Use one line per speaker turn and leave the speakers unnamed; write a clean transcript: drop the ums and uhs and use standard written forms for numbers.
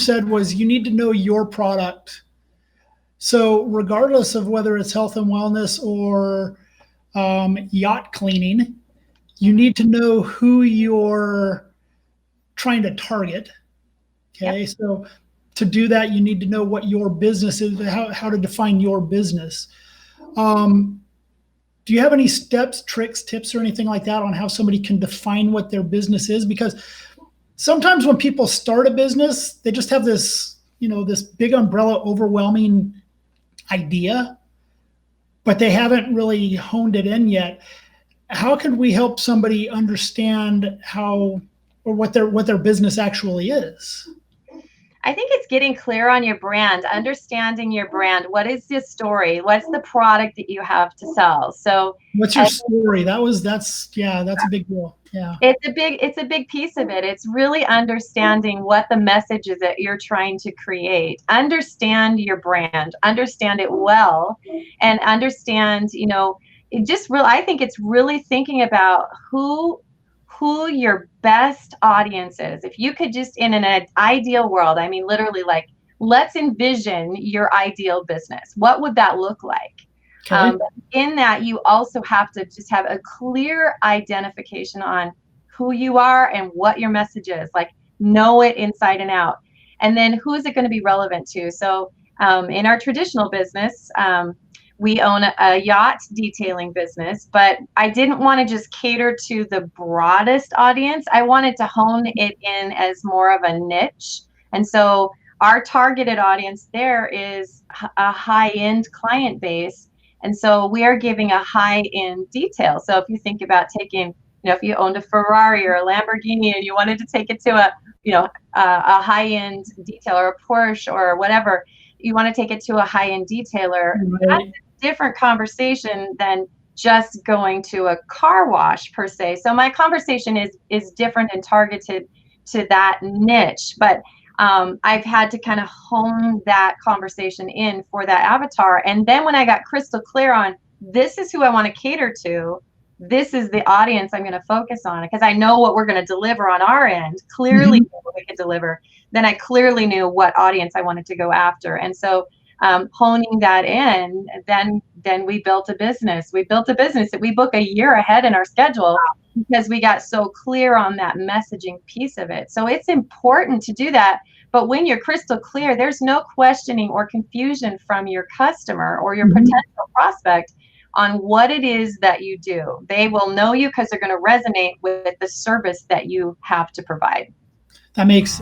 said was you need to know your product. So regardless of whether it's health and wellness or yacht cleaning, you need to know who you're trying to target. Okay, yep. So to do that, you need to know what your business is, how to define your business. Do you have any steps, tricks, tips, or anything like that on how somebody can define what their business is? Because sometimes when people start a business, they just have this, this big umbrella, overwhelming idea, but they haven't really honed it in yet. How can we help somebody understand how or what their business actually is?
I think it's getting clear on your brand, understanding your brand. What is your story? What's the product that you have to sell? So
what's your story? That's a big deal. Yeah.
It's a big piece of it. It's really understanding what the message is that you're trying to create. Understand your brand, understand it well, and understand, I think it's really thinking about who your best audience is. If you could just, in an ideal world, I mean, literally, like, let's envision your ideal business. What would that look like? Okay. In that, you also have to just have a clear identification on who you are and what your message is. Like, know it inside and out. And then who is it going to be relevant to? So in our traditional business, we own a yacht detailing business, but I didn't want to just cater to the broadest audience. I wanted to hone it in as more of a niche. And so our targeted audience there is a high-end client base. And so we are giving a high-end detail. So if you think about taking, if you owned a Ferrari or a Lamborghini and you wanted to take it to a high-end detail, or a Porsche or whatever, you want to take it to a high-end detailer. Right. That's a different conversation than just going to a car wash per se. So my conversation is different and targeted to that niche, but I've had to kind of hone that conversation in for that avatar. And then when I got crystal clear on this is who I want to cater to, this is the audience I'm going to focus on, because I know what we're going to deliver on our end, clearly what we could deliver, then I clearly knew what audience I wanted to go after. And so honing that in, then we built a business. We built a business that we book a year ahead in our schedule because we got so clear on that messaging piece of it. So it's important to do that. But when you're crystal clear, there's no questioning or confusion from your customer or your potential prospect on what it is that you do. They will know you because they're going to resonate with the service that you have to provide.
That makes